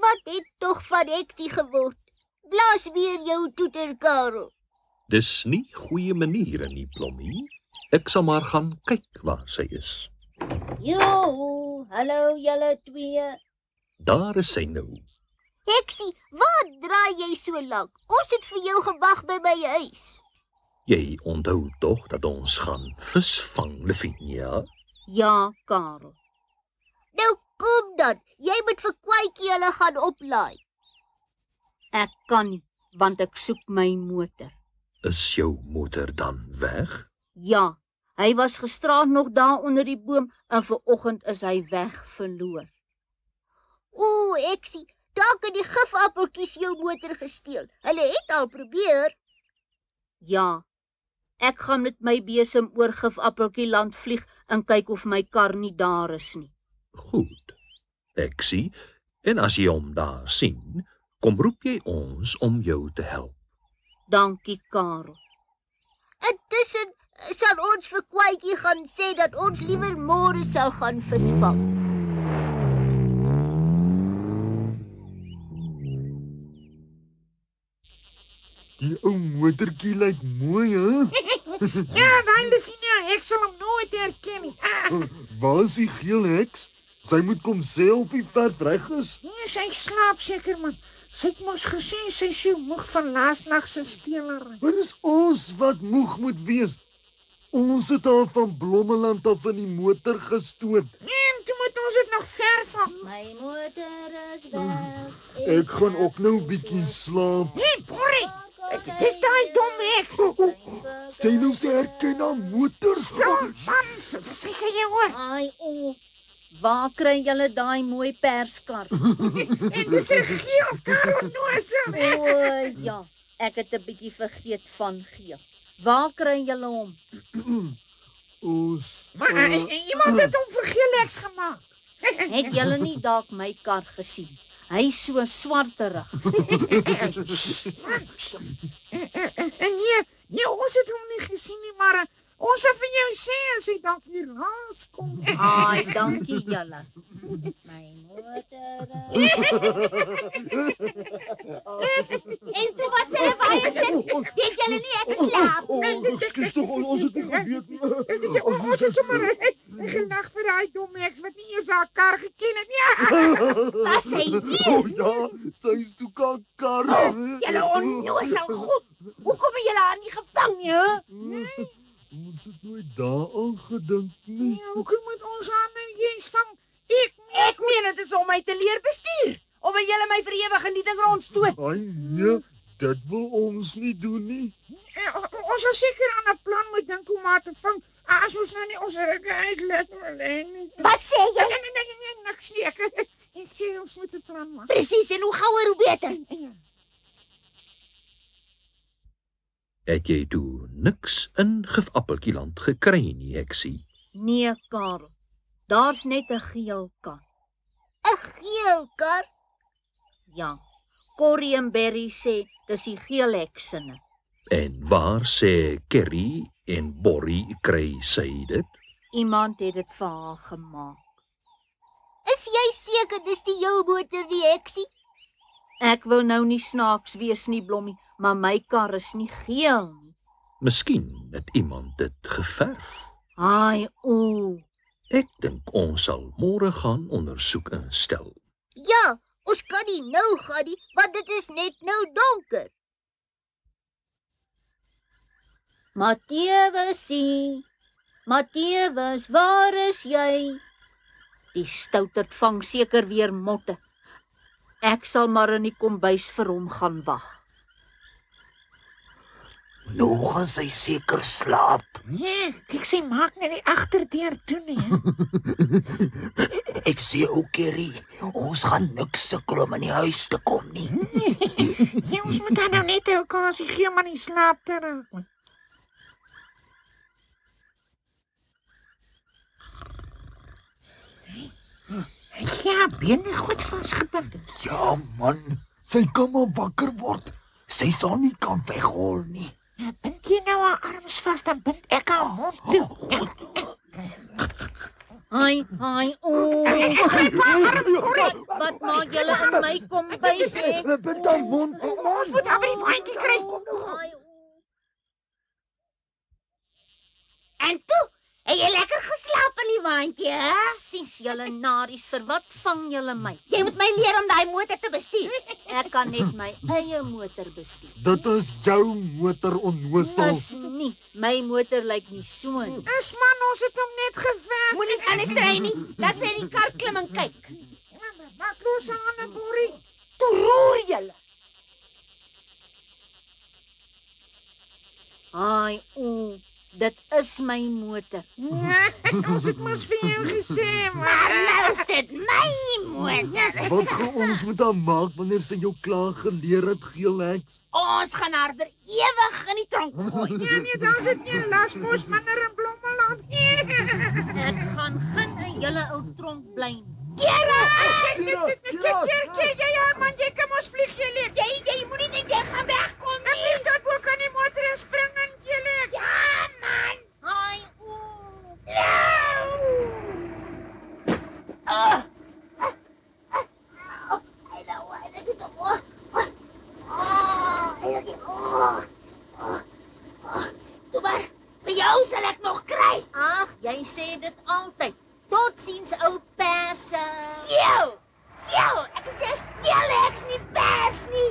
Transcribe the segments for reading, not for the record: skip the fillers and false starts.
Wat het tog van Heksie geword? Blaas weer jou toeter, Karel. Dis nie goeie maniere nie, Blommie. Ek sal maar gaan kyk waar sy is. Jo, hallo julle twee. Daar is sy nou. Heksie, waar draai jy so lank? Ons het vir jou gewag by my huis. Jy onthou tog dat ons gaan visvang, Lavinia? Ja, Karel. Nou kom dan, jy moet vir Kwaadjie hulle gaan oplaai. Ek kan nie, want ek soek my motor. Is jou motor dan weg? Ja, hy was gisteraand nog daar onder die boom en vanoggend is hy weg verloor. Ooh, Heksie, dalk het die gifappeltjies jou motor gesteel. Hulle het al probeer. Ja, ek gaan met my besem oor Gifappeltjie land vlieg en kyk of my kar nie daar is nie. Goed. Ek sien, en as jy hom daar sien, kom roep jy ons om jou te help. Dankie, Karel. Intussen sal ons vir Kwaadjie gaan sê dat ons liewer môre sal gaan visvang. Die ou motortjie lyk mooi, hè? Ja, daai Lavinia, ek sal hom nooit herken nie. Waar is die geel heks? Sy moet kom sê of die verf reg is. Nee, sy slaap seker, man. Sy het mos gesê sy is so moeg van laasnag se steelery. Wat is ons wat moeg moet wees? Ons het haar van Blommeland af in die motor gestoot. Nee, toe moet ons dit nog ver van. My motor is weg. Ek gaan ook nou 'n bietjie slaap. Nee, Borrie, dis daai dom heks. Sy nou sy herken haar motor. Man, sy sê jy hoor. Ai, waar kry julle daai mooi perskar? En dis 'n geel karotnoser. O, ja, ek het 'n bietjie vergeet van geel. Waar kry julle hom? Ons Maar iemand het hom vir geel heks gemaak. Het julle nie dalk my kar gesien? Hy is so swarterig. Nee, ons het hom nie gesien nie, maar ons sal vir jou sê as hy dalk hier langs kom. Ai, dankie julle. My motor. En toe wat sê waar is dit? Weet julle nie ek slaap? Ekskuus tog, ons het nie geweet nie. Ons het sommer gelag vir daai dom heks wat nie eers haar kar geken het nie. Was hy hier? Oh ja, sy is toe kar. Julle onnoosel goed. Hoekom het julle haar nie gevang nie, hè? Ons het nooit daaraan gedink nie. Ja, hoekom moet ons haar nou eens vang? Ek meen dit is om my te leer bestuur. Of wil julle my vir ewig in die ding rondstoot? Ai nee, dit wil ons nie doen nie. Ons sal seker aan 'n plan moet dink om haar te vang. As ons nou nie ons rukke uitlet nie. Wat sê jy? Nee, niks nie. Ek sê ons moet 'n plan maak. Presies, en hoe gouer hoe beter. Het jy toe niks in Gifappeltjie land gekry nie, Heksie? Nee, Karel. Daar's net 'n geel kar. 'n Geel kar? Ja, Corrie en Berry sê dis die geel heksinne. En waar sê Kerry en Borrie kry sy dit? Iemand het dit vir haar gemaak. Is jy seker dis die jou motor die Heksie? Ek wou nou nie snaaks wees nie, Blommie, maar my kar is nie geel nie. Miskien het iemand dit geverf. Ai, Ek dink ons sal môre gaan ondersoek instel. Ja, ons kan nie nou gaan nie, want dit is net nou donker. Matthewus, waar is jy? Die stouterd vang seker weer motte. Ek sal maar in die kombuis vir hom gaan wag. Nou gaan sy seker slaap. Nee, kyk sy maak net die agterdeur toe nie. Ek sê ook, Kerry, ons gaan niks sukkel om in die huis te kom nie. Nee, ons moet dan nou net ook as die geel man nie slaap te raak. Ja, bene goed vasgebind. Ja, man, sy kan maar wakker word. Sy sal nie kan weghol nie. Bind jy nou haar arms vas, dan bind ek haar mond toe. Ai, wat maak julle in my kombuis hè? Met dan mond. Ons moet haar by die waantjie kry. Ai, En toe, het jy lekker geslaap in die waantjie, hè? sies julle naries, vir wat vang julle my? Jy moet my leer om daai motor te bestuur. Ek kan net my eie motor bestuur. Dit is jou motor onnoosel. Dis nie, my motor lyk nie so nie. Dis man, ons het hom net gewerk. Moenie aan die stry nie. Laat sy in die kar klim en kyk. Maak los aan 'n boerie. Toe roer julle. Ai, dit is my motor. Ons het mos vir jou gesê, Maar man. nou is dit my motor. Wat gaan ons met haar maak wanneer sy jou klaar geleer het, Geelheks? Ons gaan haar vir ewig in die tronk gooi. Nee, dan sit nie 'n lasmos minder in Blommeland nie. Ek gaan geen 'n hele ou tronk bly nie. Keer jy ja, man, jy kan mos vlieg jy leer. Jy moenie dink jy gaan wegkom Ek nie. vlieg tot bo kan die motor en spring in jy leer. Ja, man. Ai, Toe maar, vir jou sal ek nog kry. ag, jy sê dit altyd. Totsiens ou perse. Jou, ek sê Geelheks nie pers nie.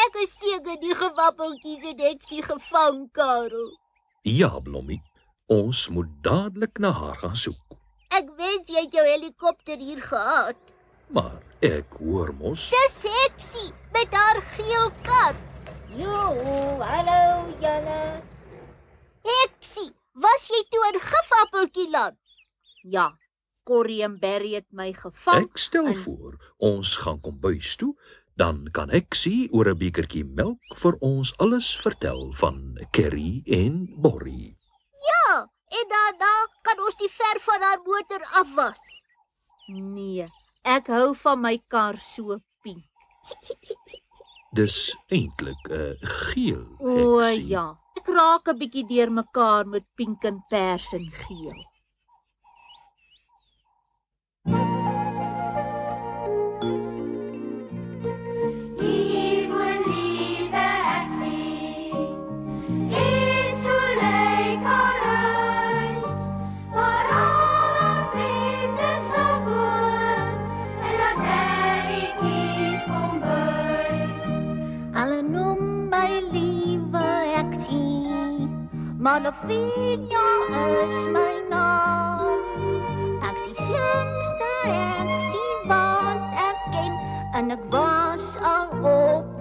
Ek is seker die gewappeltjies het Heksie gevang, Karel. Ja, Blommie, ons moet dadelik na haar gaan soek. Ek wens jy het jou helikopter hier gehad. Maar ek hoor mos, Dis Heksie met haar geel kar. Hallo julle. Heksie, was jy toe in Gifappeltjie land? Ja, Corrie en Barry het my gevang. ek stel en- voor, ons gaan kombuis toe, dan kan ek sien oor 'n bekertjie melk vir ons alles vertel van Kerry en Borrie. Ja, en daarna kan ons die verf van haar motor afwas. Nee, ek hou van my kar so pink. Dis eintlik 'n geel O heksie. ja, ek raak 'n bietjie deurmekaar met pink en pers en geel. Hier woon lieve Heksie, en so lyk haar huis, waar al haar vriende sal woon, en as sterretjies kom bys. Hulle noem my liewe Heksie, maar Lavinia is my naam. Ek is die slimste Heksie wat ek ken, en ek was al op